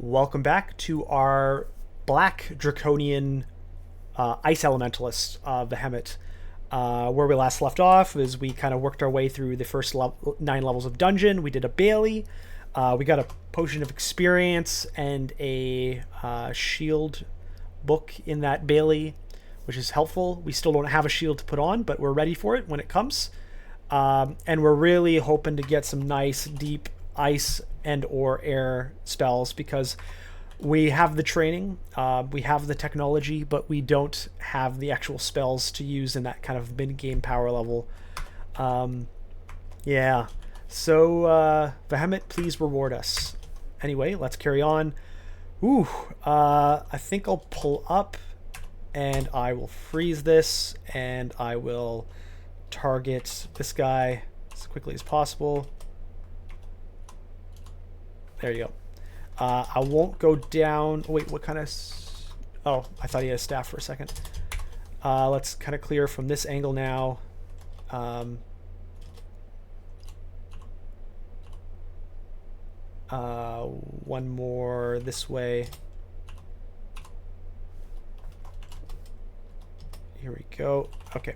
Welcome back to our Black Draconian Ice Elementalist Behemoth. Where we last left off is we kind of worked our way through the first 9 levels of dungeon. We did a Bailey. We got a potion of experience and a shield book in that Bailey, which is helpful. We still don't have a shield to put on, but we're ready for it when it comes. And we're really hoping to get some nice, deep ice and or air spells because we have the training, we have the technology, but we don't have the actual spells to use in that kind of mid-game power level. Yeah. So, Behemoth, please reward us. Anyway, let's carry on. Ooh, I think I'll pull up and I will freeze this and I will target this guy as quickly as possible. There you go. I won't go down. Wait, what kind of... Oh, I thought he had a staff for a second. Let's kind of clear from this angle now. One more this way. Here we go. Okay.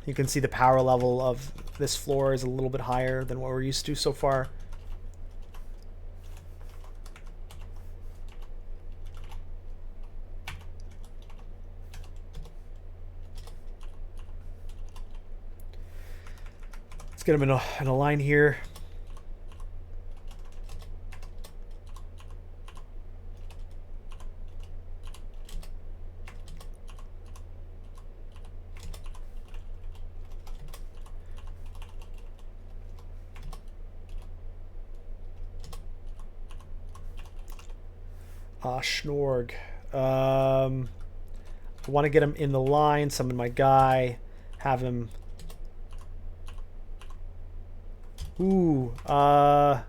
You can see the power level of this floor is a little bit higher than what we're used to so far. Let's get him in a line here. Schnorg. I want to get him in the line, summon my guy, have him... Ooh, I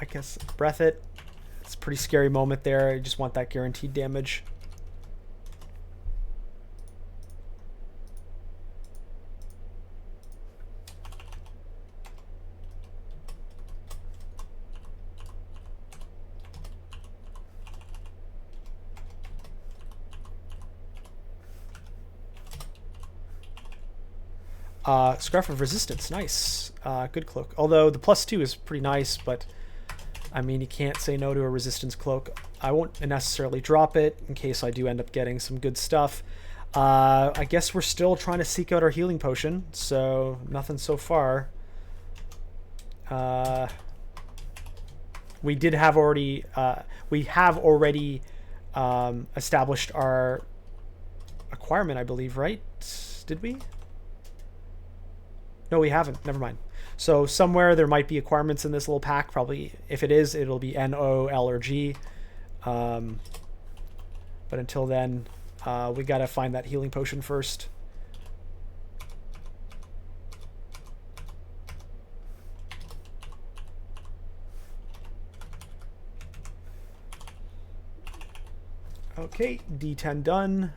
guess breath it. It's a pretty scary moment there. I just want that guaranteed damage. Scarf of Resistance, nice. Good cloak. Although the +2 is pretty nice, but I mean, you can't say no to a resistance cloak. I won't necessarily drop it in case I do end up getting some good stuff. I guess we're still trying to seek out our healing potion, so nothing so far. We have already established our acquirement, I believe, right? Did we? No, we haven't. Never mind. So somewhere there might be acquirements in this little pack. Probably, if it is, it'll be N, O, L, or G. But until then, we gotta find that healing potion first. Okay, D10 done.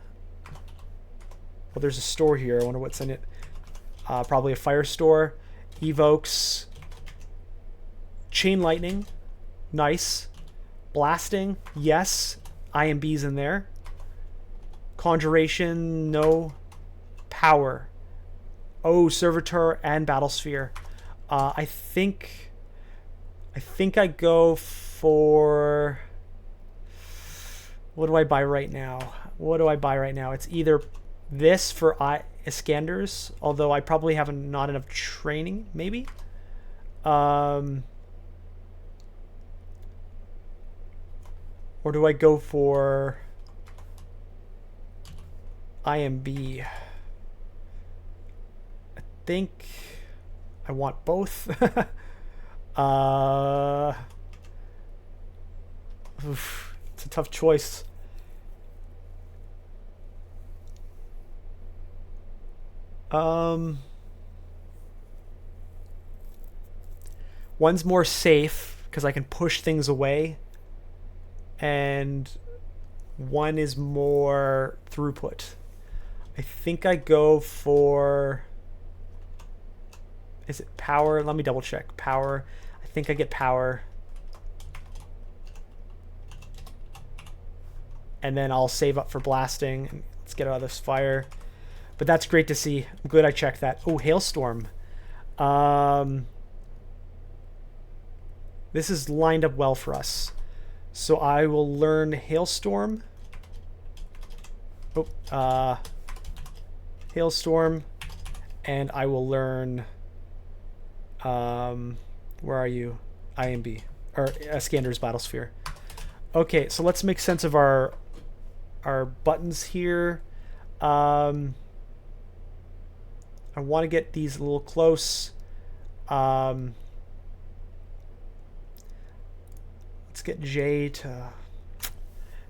Well, there's a store here. I wonder what's in it. Probably a fire store. Evokes. Chain lightning. Nice. Blasting. Yes. IMB's in there. Conjuration. No. Power. Oh, Servitor and Battlesphere. I think I go for... What do I buy right now? It's either this for Iskanders, although I probably have not enough training, maybe. Or do I go for IMB? I think I want both. It's a tough choice. One's more safe because I can push things away. and one is more throughput. I think I go for... Is it power? Let me double check. Power. I think I get power. And then I'll save up for blasting. Let's get out of this fire. But that's great to see. I'm glad I checked that. Oh, Hailstorm. This is lined up well for us. So I will learn Hailstorm. Hailstorm. And I will learn... where are you? IMB. Or Skander's Battlesphere. Okay, so let's make sense of our buttons here. I want to get these a little close. Let's get J to...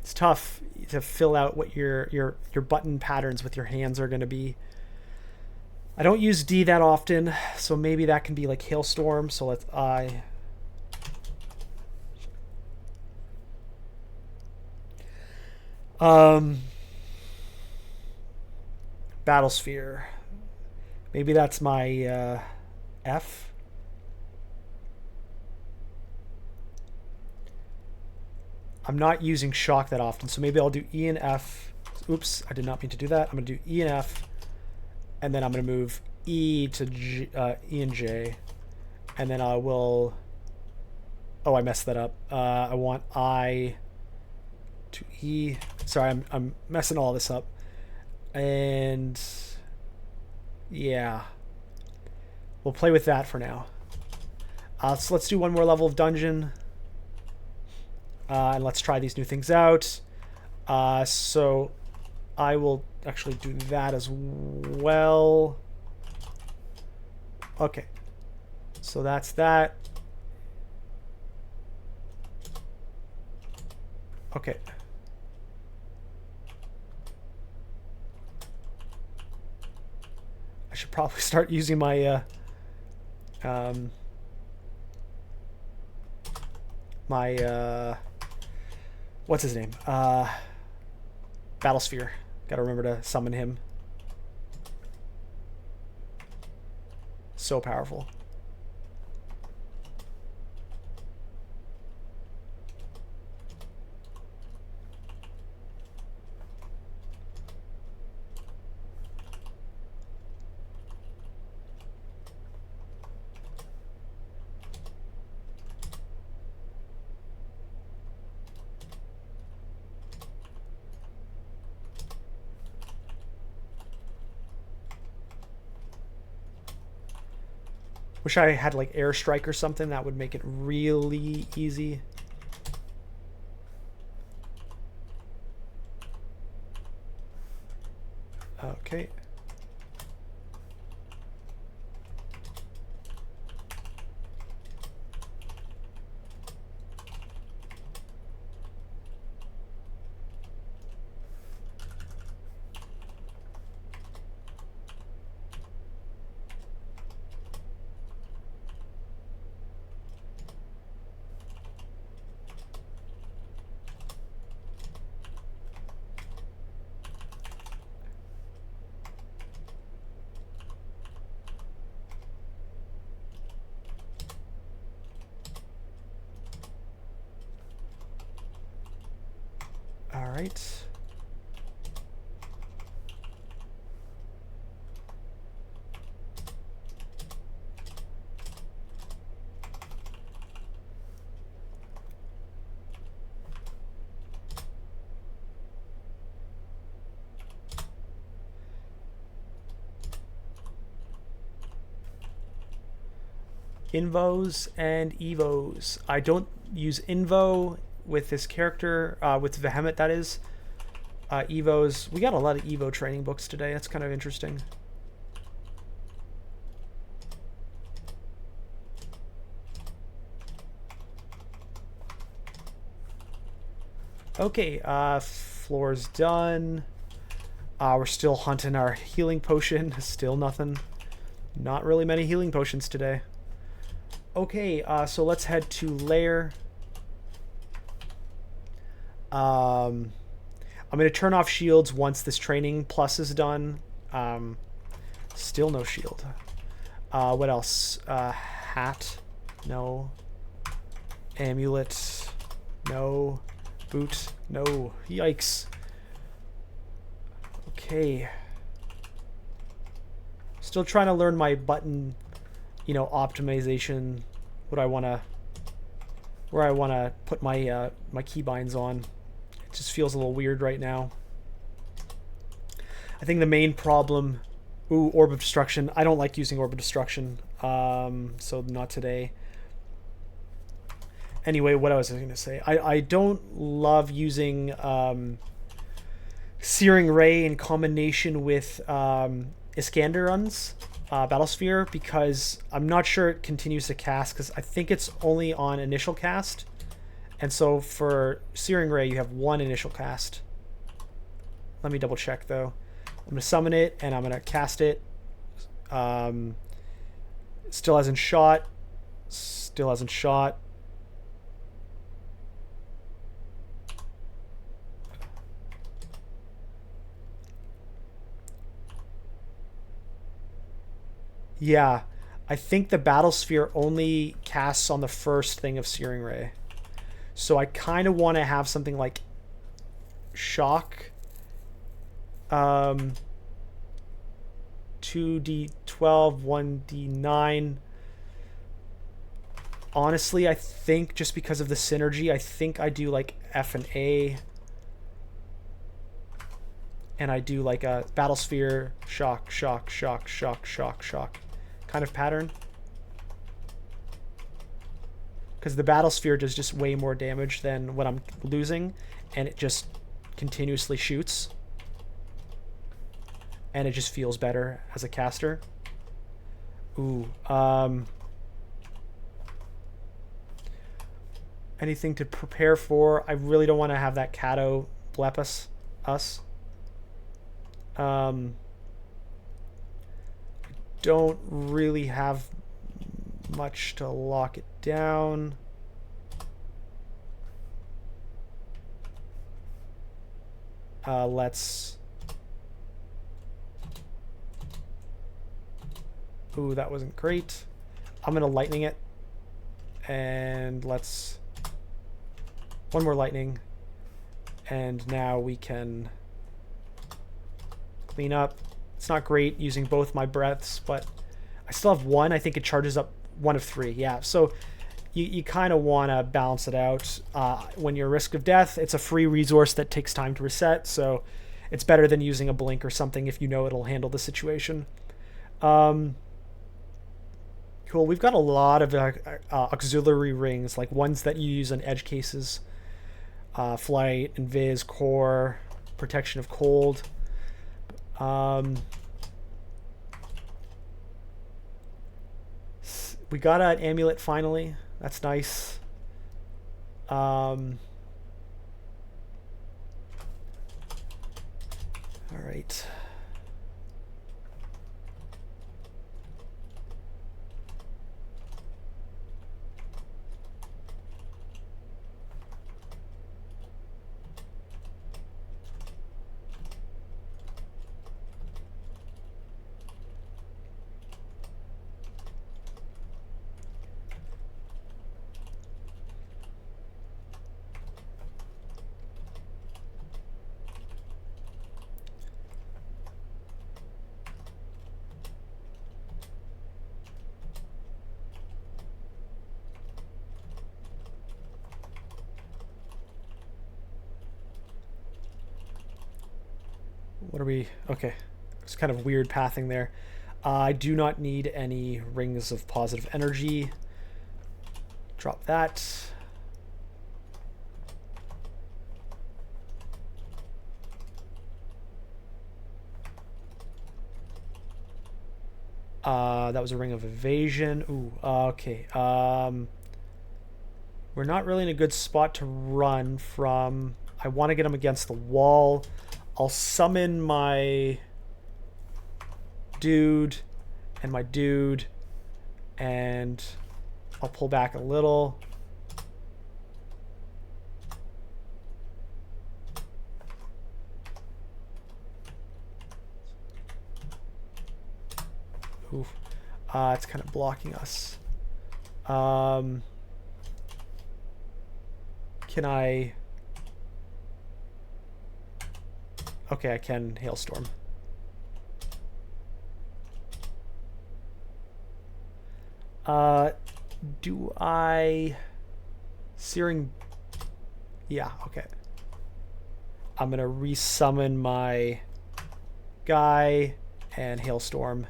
It's tough to fill out what your button patterns with your hands are going to be. I don't use D that often, so maybe that can be like Hailstorm. So let's I. Battlesphere. Maybe that's my F. I'm not using shock that often, so maybe I'll do E and F. Oops, I did not mean to do that. I'm going to do E and F, and then I'm going to move E to E and J, and then I will... Oh, I messed that up. I want I to E. Sorry, I'm messing all this up. And yeah, we'll play with that for now. So let's do one more level of dungeon. And let's try these new things out. So I will actually do that as well. Okay. So that's that. Okay. I should probably start using my what's his name? Battlesphere. Gotta remember to summon him. So powerful. Wish I had like airstrike or something. That would make it really easy. Okay. All right. Invos and Evos. I don't use Invo with this character, with Vehement, that is. Evos. We got a lot of Evo training books today. That's kind of interesting. Okay, floor's done. We're still hunting our healing potion. Still nothing. Not really many healing potions today. Okay, so let's head to Lair. I'm going to turn off shields once this training plus is done. Still no shield. What else? Hat. No. Amulet. No. Boot. No. Yikes. Okay. Still trying to learn my button, optimization. Where I want to put my my keybinds on. It just feels a little weird right now. I think the main problem... Ooh, Orb of Destruction. I don't like using Orb of Destruction. So not today. Anyway, what I was going to say. I don't love using Searing Ray in combination with Iskanderun's Battlesphere, because I'm not sure it continues to cast, because I think it's only on initial cast. And so for Searing Ray, you have one initial cast. Let me double check, though. I'm going to summon it, and I'm going to cast it. Still hasn't shot. Still hasn't shot. Yeah, I think the Battlesphere only casts on the first thing of Searing Ray. So I kind of want to have something like Shock. 2d12, 1d9. Honestly, I think just because of the synergy, I think I do like F and A. And I do like a Battlesphere, shock, shock, shock, shock, shock, shock kind of pattern. Because the Battlesphere does just way more damage than what I'm losing. And it just continuously shoots. And it just feels better as a caster. Ooh. Anything to prepare for? I really don't want to have that Cato blep us. Don't really have much to lock it down. Let's... Ooh, that wasn't great. I'm going to lightning it. And let's... One more lightning. And now we can clean up. It's not great using both my breaths, but I still have one. I think it charges up 1 of 3. Yeah, so you kind of want to balance it out. When you're at risk of death, it's a free resource that takes time to reset, so it's better than using a blink or something if you know it'll handle the situation. Cool. We've got a lot of auxiliary rings, like ones that you use on edge cases. Flight, Invis, Core, Protection of Cold. We got an amulet finally. That's nice. All right. What are we... Okay. It's kind of weird pathing there. I do not need any rings of positive energy. Drop that. That was a ring of evasion. Ooh, okay. We're not really in a good spot to run from. I want to get him against the wall. I'll summon my dude and my dude, and I'll pull back a little. Ooh. It's kind of blocking us. Can I... Okay, I can Hailstorm. Do I... Searing... Yeah, okay. I'm gonna resummon my guy and Hailstorm.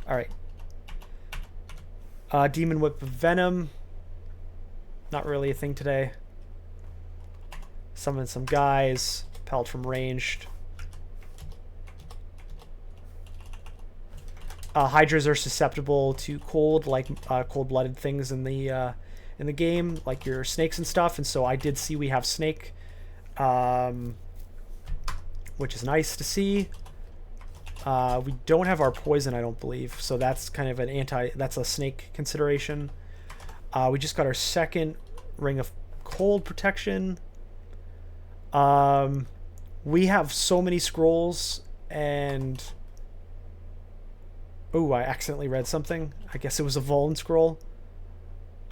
Alright. Demon Whip of Venom. Not really a thing today. Summon some guys. Pelt from ranged. Hydras are susceptible to cold, like cold-blooded things in the game, like your snakes and stuff. And so I did see we have snake, which is nice to see. We don't have our poison, I don't believe, so that's kind of an that's a snake consideration. We just got our second ring of cold protection. We have so many scrolls, and oh, I accidentally read something. I guess it was a Vuln scroll.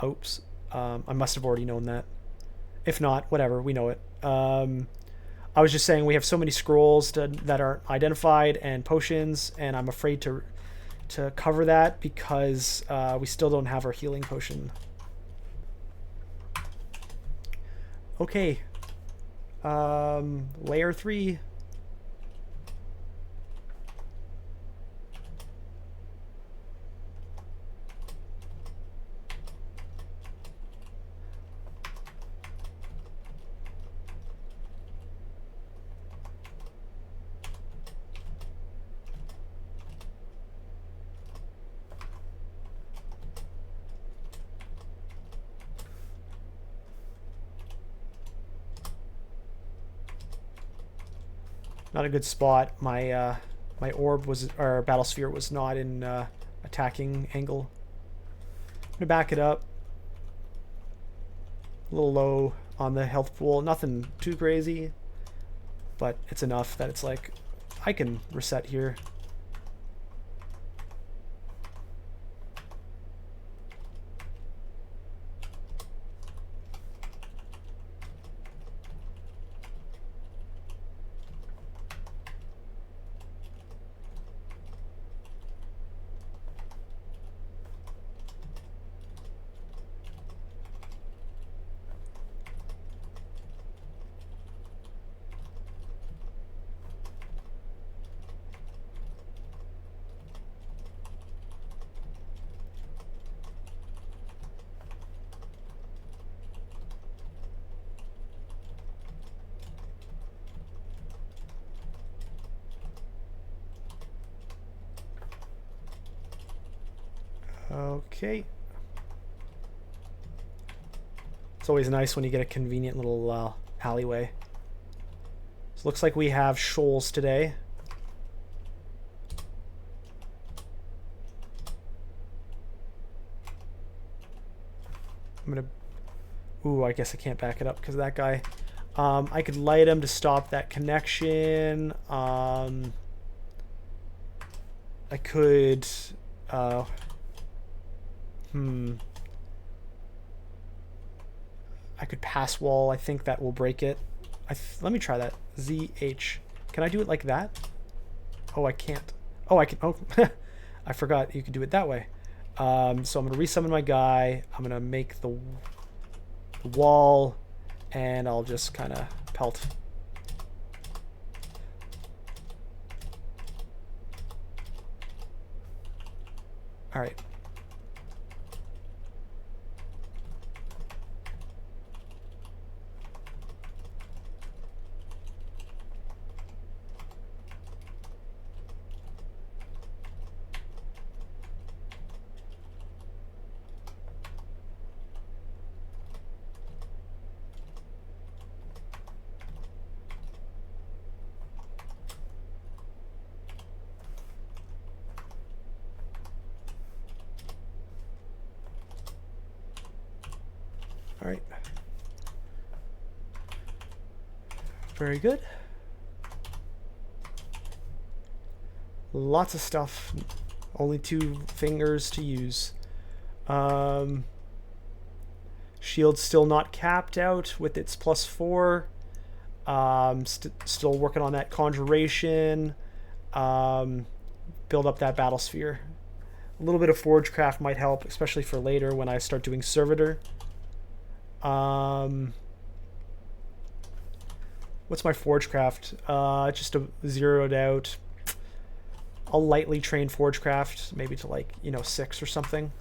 Oops. I must have already known that. If not, whatever, we know it. I was just saying we have so many scrolls that are identified and potions, and I'm afraid to cover that because we still don't have our healing potion. Okay. Layer 3. Not a good spot. My my orb was, or battle sphere was not in attacking angle. I'm gonna back it up. A little low on the health pool. Nothing too crazy, but it's enough that it's like I can reset here. Okay. It's always nice when you get a convenient little alleyway. So it looks like we have shoals today. I'm gonna... Ooh, I guess I can't back it up because of that guy. I could light him to stop that connection. I could... I could pass wall. I think that will break it. Let me try that. ZH. Can I do it like that? Oh, I can't. Oh, I can. Oh, I forgot you could do it that way. So I'm going to resummon my guy. I'm going to make the wall, and I'll just kind of pelt. All right. All right. Very good. Lots of stuff. Only 2 fingers to use. Shield's still not capped out with its +4. Still working on that conjuration. Build up that battle sphere. A little bit of forgecraft might help, especially for later when I start doing servitor. What's my forgecraft? Just a zeroed out. I'll lightly train forgecraft, maybe to like, 6 or something.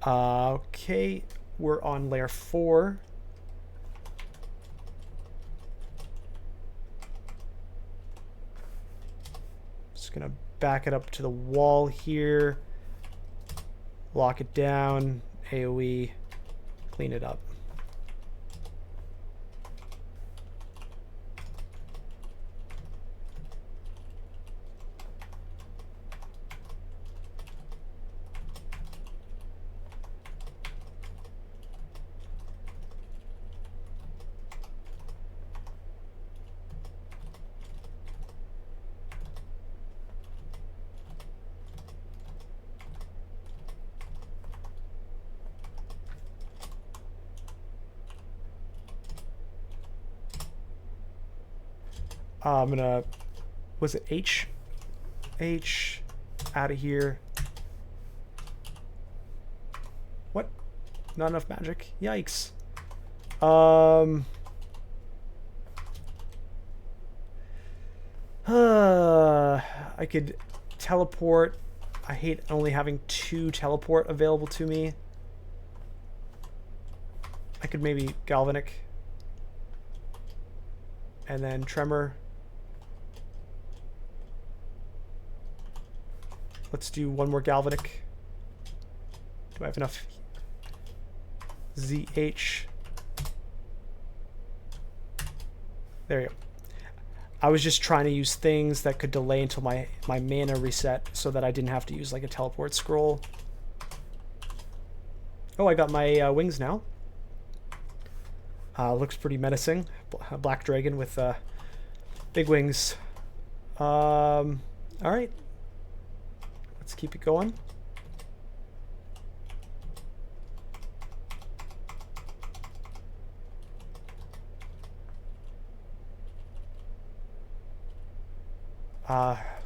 Okay, we're on layer 4. Just gonna back it up to the wall here, lock it down, AoE, clean it up. I'm gonna, was it H out of here. What? Not enough magic. Yikes. I could teleport. I hate only having 2 teleport available to me. I could maybe galvanic and then tremor. Let's do 1 more galvanic. Do I have enough? ZH. There you go. I was just trying to use things that could delay until my mana reset so that I didn't have to use like a teleport scroll. Oh, I got my wings now. Looks pretty menacing. Black dragon with big wings. All right. Let's keep it going.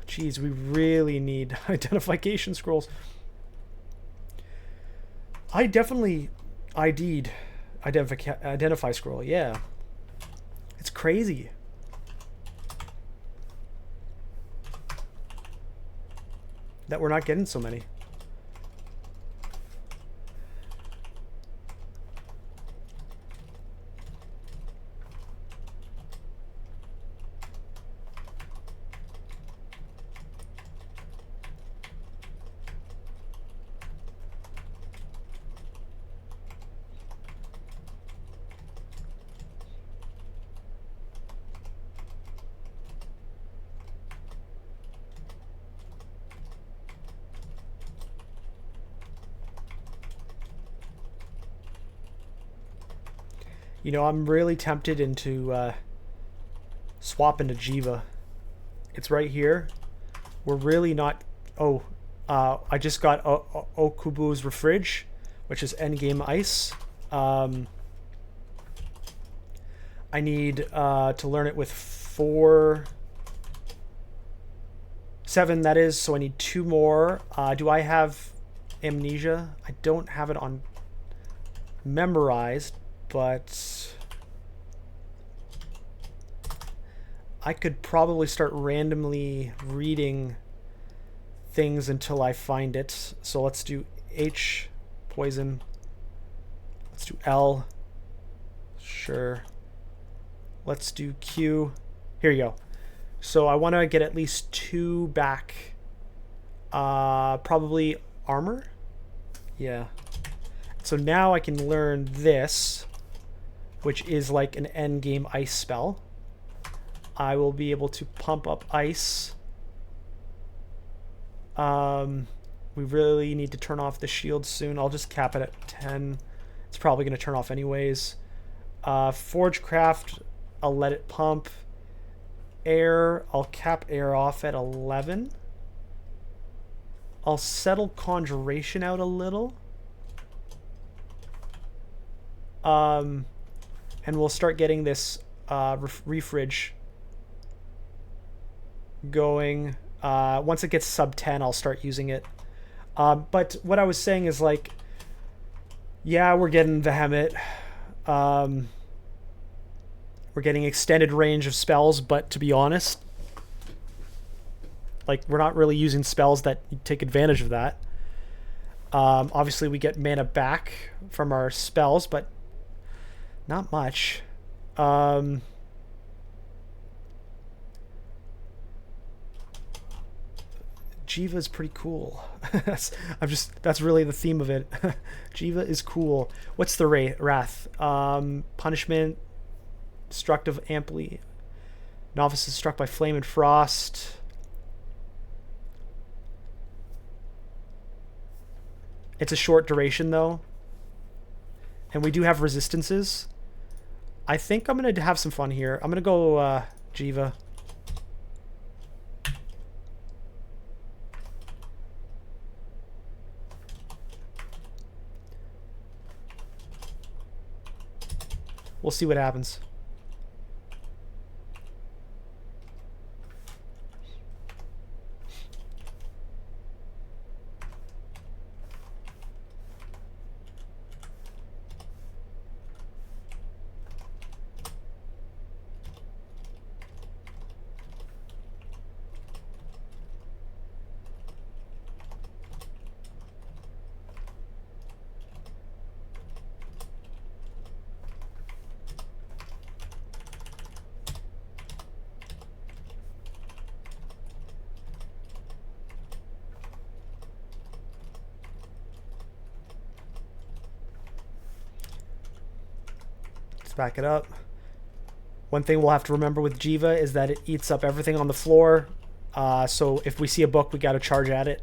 Geez, we really need identification scrolls. I definitely ID'd identify scroll, yeah. It's crazy. That we're not getting so many. You know, I'm really tempted into swapping to Jiyva. It's right here. We're really not... Oh, I just got Okubu's Refridge, which is endgame ice. I need to learn it with 7, that is, so I need 2 more. Do I have Amnesia? I don't have it on memorized, but I could probably start randomly reading things until I find it. So let's do H, poison. Let's do L. Sure. Let's do Q. Here you go. So I want to get at least 2 back. Probably armor. Yeah. So now I can learn this, which is like an endgame ice spell. I will be able to pump up ice. We really need to turn off the shield soon. I'll just cap it at 10. It's probably going to turn off anyways. Forgecraft, I'll let it pump. Air, I'll cap air off at 11. I'll settle Conjuration out a little. And we'll start getting this refridge going. Once it gets sub 10, I'll start using it. But what I was saying is, like, yeah, we're getting Vehement. We're getting extended range of spells, but to be honest, like, we're not really using spells that take advantage of that. Obviously, we get mana back from our spells, but not much. Jiyva is pretty cool. That's really the theme of it. Jiyva is cool. What's the wrath? Punishment, destructive amply. Novice is struck by flame and frost. It's a short duration though, and we do have resistances. I think I'm gonna have some fun here. I'm gonna go Jiyva. We'll see what happens. Back it up. One thing we'll have to remember with Jiyva is that it eats up everything on the floor. So if we see a book, we got to charge at it.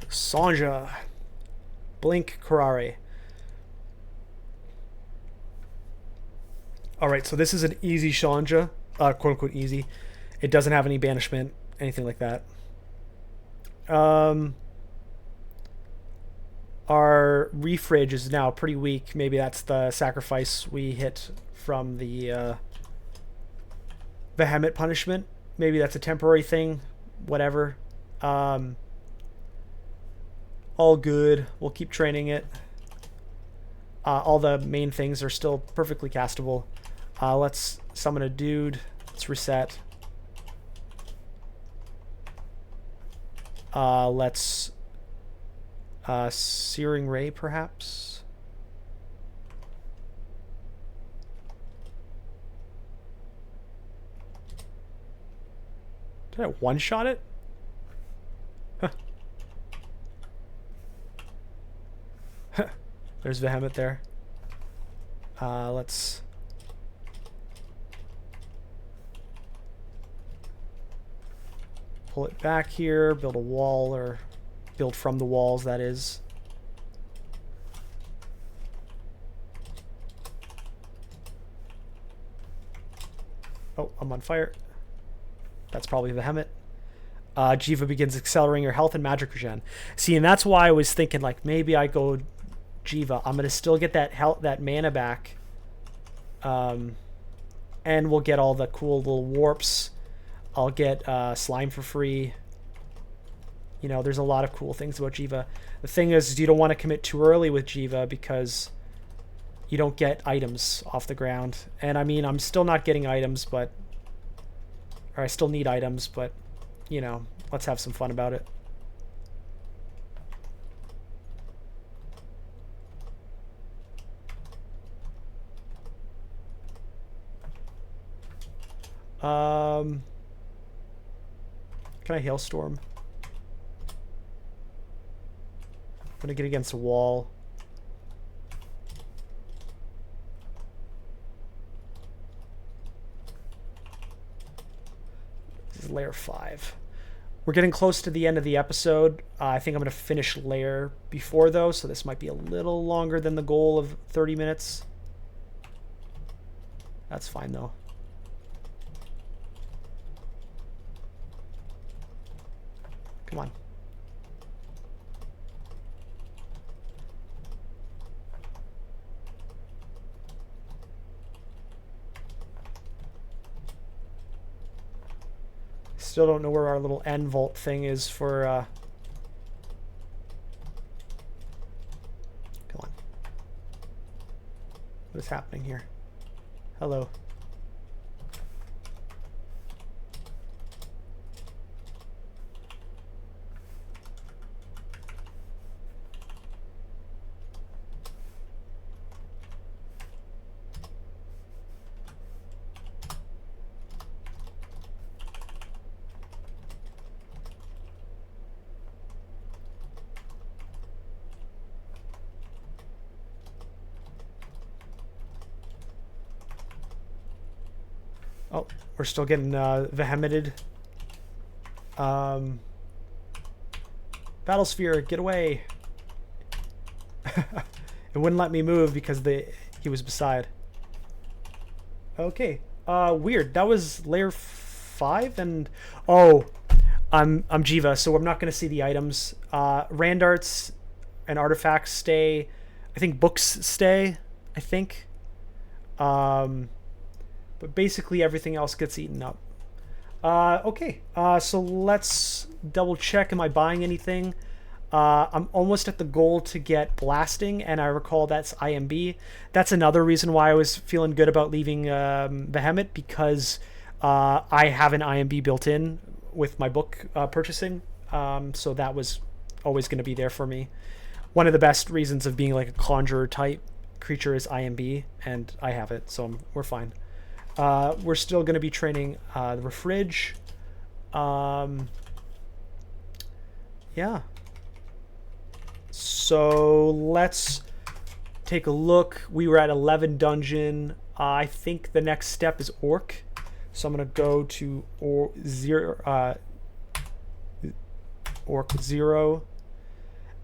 Sonja. Blink Karare. Alright, so this is an easy Sonja. Quote unquote easy. It doesn't have any banishment, anything like that. Our refridge is now pretty weak. Maybe that's the sacrifice we hit from the Vehement punishment. Maybe that's a temporary thing. Whatever. All good. We'll keep training it. All the main things are still perfectly castable. Let's summon a dude. Let's reset. Let's... Searing Ray, perhaps? Did I one-shot it? Huh. There's Vehement there. Let's... pull it back here, build a wall, or... build from the walls, that is. Oh, I'm on fire. That's probably Vehement. Jiyva begins accelerating your health and magic regen. See, and that's why I was thinking, like, maybe I go Jiyva. I'm gonna still get that that mana back. And we'll get all the cool little warps. I'll get slime for free. You know, there's a lot of cool things about Jiyva. The thing is, you don't want to commit too early with Jiyva because you don't get items off the ground. And I mean, I'm still not getting items, but... or I still need items, but, you know, let's have some fun about it. Can I Hailstorm? I'm gonna get against a wall. This is Lair 5. We're getting close to the end of the episode. I think I'm gonna finish Lair before though, so this might be a little longer than the goal of 30 minutes. That's fine though. Come on. Still don't know where our little end vault thing is for, come on. What is happening here? Hello. Oh, we're still getting vehemented. Battlesphere, get away. It wouldn't let me move because he was beside. Okay. Weird. That was layer 5 and oh, I'm Jiyva, so I'm not going to see the items. Randarts and artifacts stay. I think books stay, I think. But basically everything else gets eaten up. Okay, so let's double check. Am I buying anything? I'm almost at the goal to get blasting, and I recall that's IMB. That's another reason why I was feeling good about leaving Behemoth, because I have an IMB built in with my book purchasing, so that was always going to be there for me. One of the best reasons of being like a conjurer type creature is IMB, and I have it, so we're fine. We're still going to be training the Refridge. Yeah. So let's take a look. We were at 11 dungeon. I think the next step is Orc. So I'm going to go to Orc 0.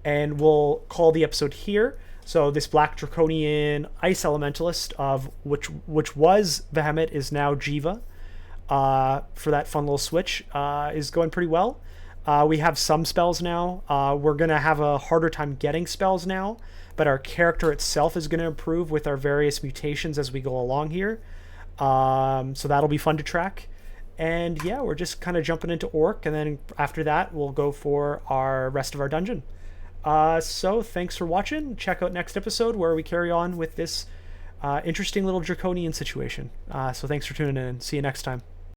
And we'll call the episode here. So this Black Draconian Ice Elementalist, of which was Behemoth, is now Jiyva. For that fun little switch, is going pretty well. We have some spells now. We're going to have a harder time getting spells now, but our character itself is going to improve with our various mutations as we go along here. So that'll be fun to track. And yeah, we're just kind of jumping into Orc, and then after that, we'll go for our rest of our dungeon. So thanks for watching. Check out next episode where we carry on with this interesting little Draconian situation. So thanks for tuning in. See you next time.